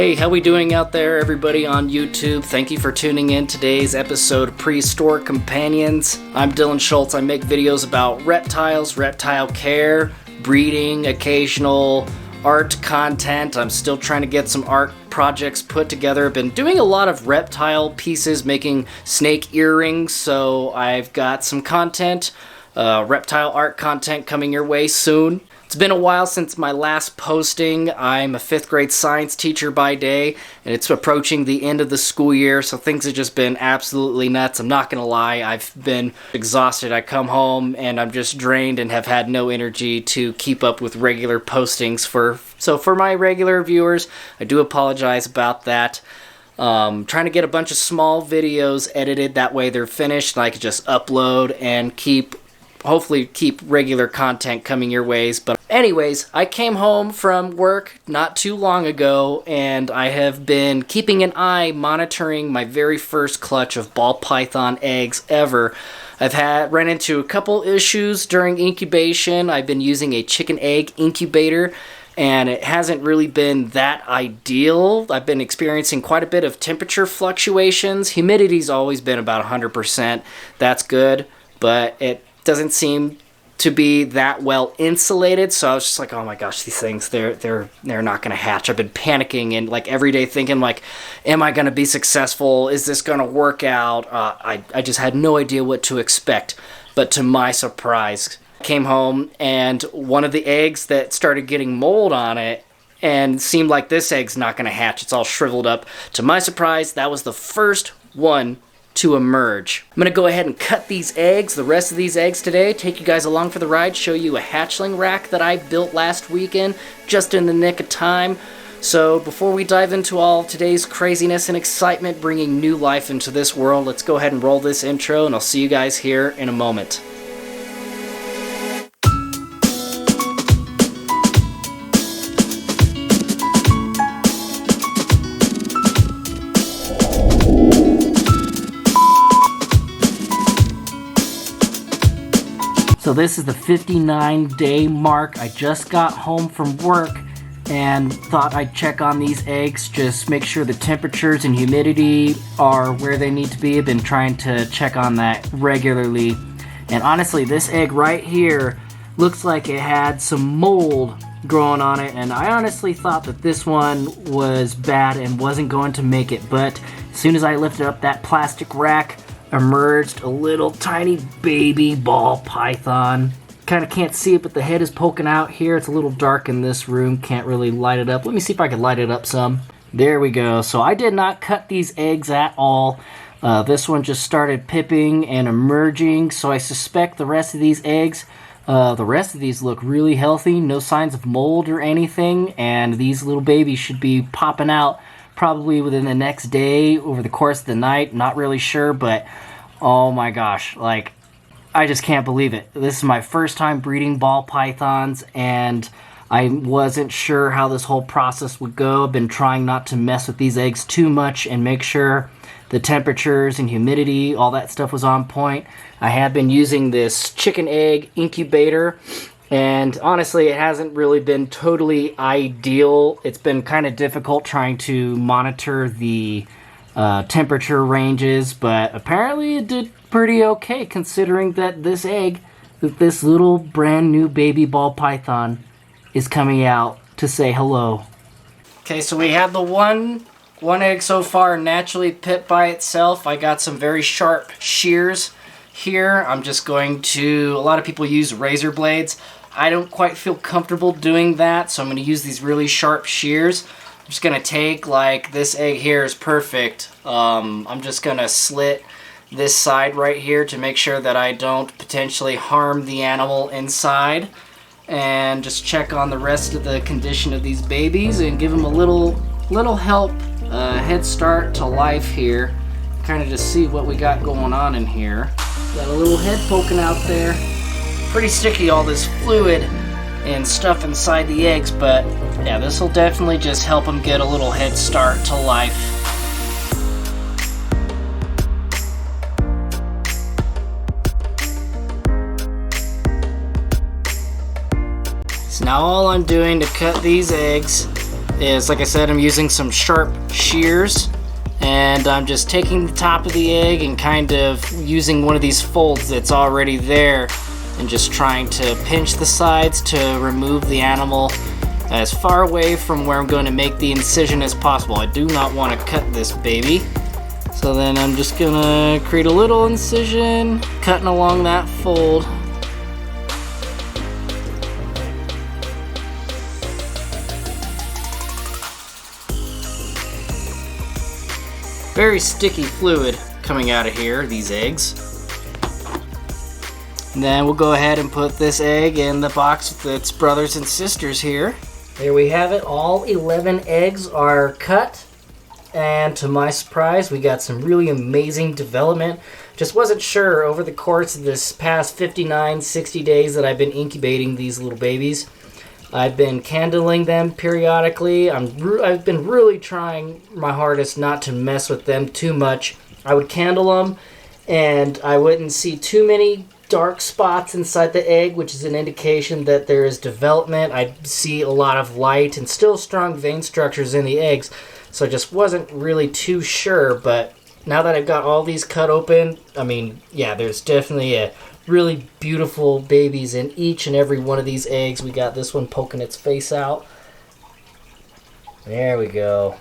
Hey, how we doing out there, everybody on YouTube? Thank you for tuning in today's episode of Prehistoric Companions. I'm Dylan Schultz. I make videos about reptiles, reptile care, breeding, occasional art content. I'm still trying to get some art projects put together. I've been doing a lot of reptile pieces, making snake earrings, so I've got some content, reptile art content coming your way soon. It's been a while since my last posting. I'm a 5th grade science teacher by day, and it's approaching the end of the school year, so things have just been absolutely nuts. I'm not gonna lie, I've been exhausted. I come home and I'm just drained and have had no energy to keep up with regular postings. So for my regular viewers, I do apologize about that. Trying to get a bunch of small videos edited, that way they're finished and I can just upload and hopefully keep regular content coming your ways. But anyways, I came home from work not too long ago, and I have been keeping an eye monitoring my very first clutch of ball python eggs ever. I've run into a couple issues during incubation. I've been using a chicken egg incubator, and it hasn't really been that ideal. I've been experiencing quite a bit of temperature fluctuations. Humidity's always been about 100%. That's good, but it doesn't seem to be that well insulated, so I was just like, oh my gosh, these things, they're not gonna hatch. I've been panicking and like every day thinking like, am I gonna be successful? Is this gonna work out? I just had no idea what to expect. But to my surprise, I came home and one of the eggs that started getting mold on it and seemed like this egg's not gonna hatch. It's all shriveled up. To my surprise, that was the first one to emerge. I'm gonna go ahead and cut these eggs, the rest of these eggs today, take you guys along for the ride, show you a hatchling rack that I built last weekend, just in the nick of time. So before we dive into all of today's craziness and excitement bringing new life into this world, let's go ahead and roll this intro and I'll see you guys here in a moment. So this is the 59-day mark. I just got home from work and thought I'd check on these eggs, just make sure the temperatures and humidity are where they need to be. I've been trying to check on that regularly. And honestly, this egg right here looks like it had some mold growing on it, and I honestly thought that this one was bad and wasn't going to make it. But as soon as I lifted up that plastic rack, emerged a little tiny baby ball python. Kind of can't see it, but the head is poking out here. It's a little dark in this room, can't really light it up. Let me see if I can light it up some. There we go. So I did not cut these eggs at all. This one just started pipping and emerging, so I suspect the rest of these eggs, the rest of these look really healthy, no signs of mold or anything, and these little babies should be popping out probably within the next day, over the course of the night. Not really sure, but oh my gosh, like, I just can't believe it. This is my first time breeding ball pythons, and I wasn't sure how this whole process would go. I've been trying not to mess with these eggs too much and make sure the temperatures and humidity, all that stuff was on point. I have been using this chicken egg incubator, and honestly, it hasn't really been totally ideal. It's been kind of difficult trying to monitor the temperature ranges, but apparently it did pretty okay considering that this egg, that this little brand new baby ball python is coming out to say hello. Okay, so we have the one egg so far naturally pipped by itself. I got some very sharp shears here. I'm just going to, a lot of people use razor blades. I don't quite feel comfortable doing that, so I'm going to use these really sharp shears. I'm just going to take, like, this egg here is perfect. I'm just going to slit this side right here to make sure that I don't potentially harm the animal inside. And just check on the rest of the condition of these babies and give them a little help, head start to life here. Kind of just see what we got going on in here. Got a little head poking out there. Pretty sticky, all this fluid and stuff inside the eggs, but yeah, this will definitely just help them get a little head start to life. So now all I'm doing to cut these eggs is, like I said, I'm using some sharp shears, and I'm just taking the top of the egg and kind of using one of these folds that's already there and just trying to pinch the sides to remove the animal as far away from where I'm going to make the incision as possible. I do not want to cut this baby. So then I'm just gonna create a little incision, cutting along that fold. Very sticky fluid coming out of here, these eggs. And then we'll go ahead and put this egg in the box with its brothers and sisters here. There we have it. All 11 eggs are cut. And to my surprise, we got some really amazing development. Just wasn't sure over the course of this past 59, 60 days that I've been incubating these little babies. I've been candling them periodically. I've been really trying my hardest not to mess with them too much. I would candle them, and I wouldn't see too many dark spots inside the egg, which is an indication that there is development. I see a lot of light and still strong vein structures in the eggs, so I just wasn't really too sure. But now that I've got all these cut open, I mean, yeah, there's definitely a really beautiful babies in each and every one of these eggs. We got this one poking its face out. There we go.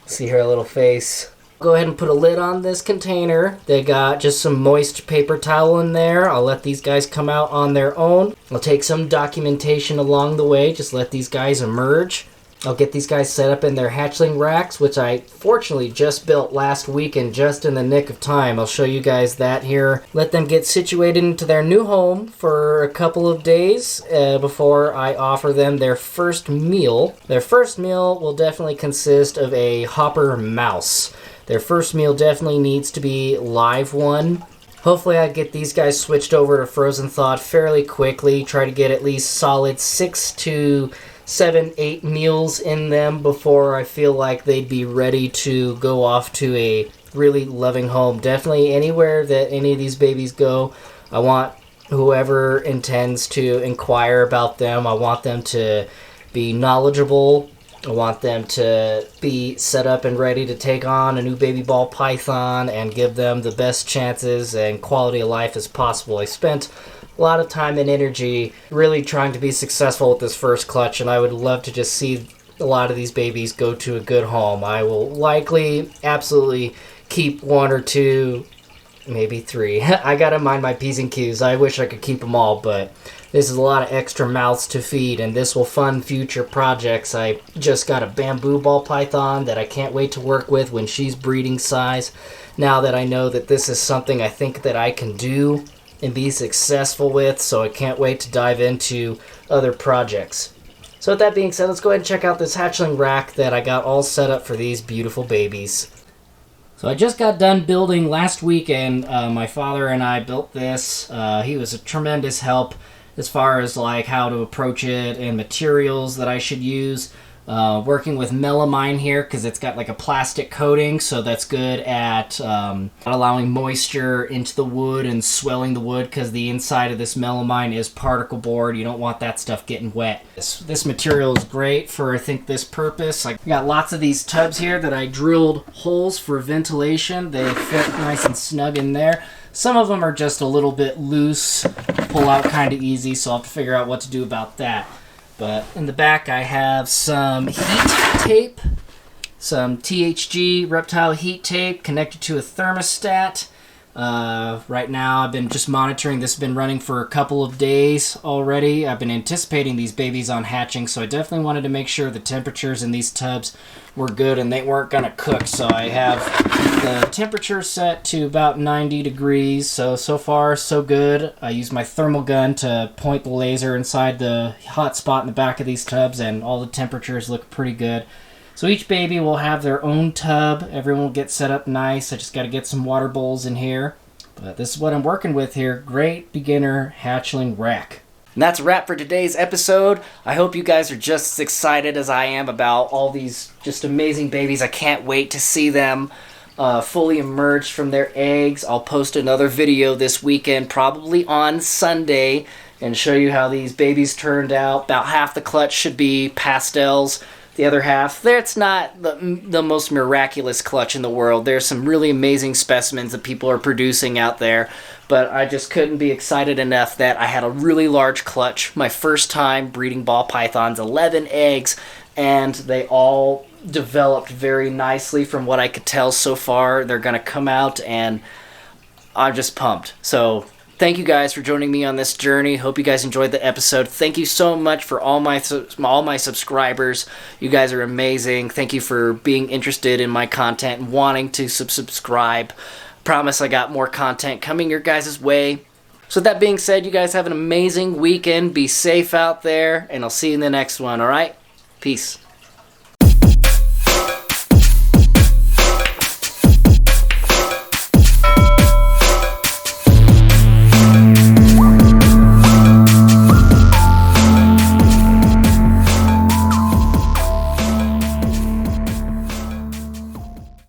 See her little face. Go ahead and put a lid on this container. They got just some moist paper towel in there. I'll let these guys come out on their own. I'll take some documentation along the way. Just let these guys emerge. I'll get these guys set up in their hatchling racks, which I fortunately just built last weekend, just in the nick of time. I'll show you guys that here. Let them get situated into their new home for a couple of days before I offer them their first meal. Their first meal will definitely consist of a hopper mouse. Their first meal definitely needs to be live one. Hopefully I get these guys switched over to frozen thawed fairly quickly. Try to get at least solid 6 to 7, 8 meals in them before I feel like they'd be ready to go off to a really loving home. Definitely anywhere that any of these babies go, I want whoever intends to inquire about them, I want them to be knowledgeable. I want them to be set up and ready to take on a new baby ball python and give them the best chances and quality of life as possible. I spent a lot of time and energy really trying to be successful with this first clutch, and I would love to just see a lot of these babies go to a good home. I will likely absolutely keep 1 or 2, maybe 3. I gotta mind my P's and Q's. I wish I could keep them all, but this is a lot of extra mouths to feed, and this will fund future projects. I just got a bamboo ball python that I can't wait to work with when she's breeding size. Now that I know that this is something I think that I can do and be successful with, so I can't wait to dive into other projects. So with that being said, let's go ahead and check out this hatchling rack that I got all set up for these beautiful babies. So I just got done building last weekend. My father and I built this. He was a tremendous help as far as like how to approach it and materials that I should use. Working with melamine here because it's got like a plastic coating, so that's good at allowing moisture into the wood and swelling the wood, because the inside of this melamine is particle board. You don't want that stuff getting wet. This material is great for, I think, this purpose. I got lots of these tubs here that I drilled holes for ventilation. They fit nice and snug in there. Some of them are just a little bit loose, pull out kind of easy, so I'll have to figure out what to do about that. But in the back I have some heat tape, some THG reptile heat tape connected to a thermostat. Right now I've been just monitoring. This has been running for a couple of days already. I've been anticipating these babies on hatching, so I definitely wanted to make sure the temperatures in these tubs were good and they weren't going to cook. So I have the temperature set to about 90 degrees, so far so good. I used my thermal gun to point the laser inside the hot spot in the back of these tubs, and all the temperatures look pretty good. So each baby will have their own tub. Everyone will get set up nice. I just got to get some water bowls in here. But this is what I'm working with here. Great beginner hatchling rack. And that's a wrap for today's episode. I hope you guys are just as excited as I am about all these just amazing babies. I can't wait to see them fully emerged from their eggs. I'll post another video this weekend, probably on Sunday, and show you how these babies turned out. About half the clutch should be pastels. the other half. It's not the most miraculous clutch in the world. There's some really amazing specimens that people are producing out there, but I just couldn't be excited enough that I had a really large clutch. My first time breeding ball pythons, 11 eggs, and they all developed very nicely from what I could tell so far. They're going to come out, and I'm just pumped. So thank you guys for joining me on this journey. Hope you guys enjoyed the episode. Thank you so much for all my subscribers. You guys are amazing. Thank you for being interested in my content and wanting to subscribe. Promise I got more content coming your guys' way. So that being said, you guys have an amazing weekend. Be safe out there, and I'll see you in the next one, all right? Peace.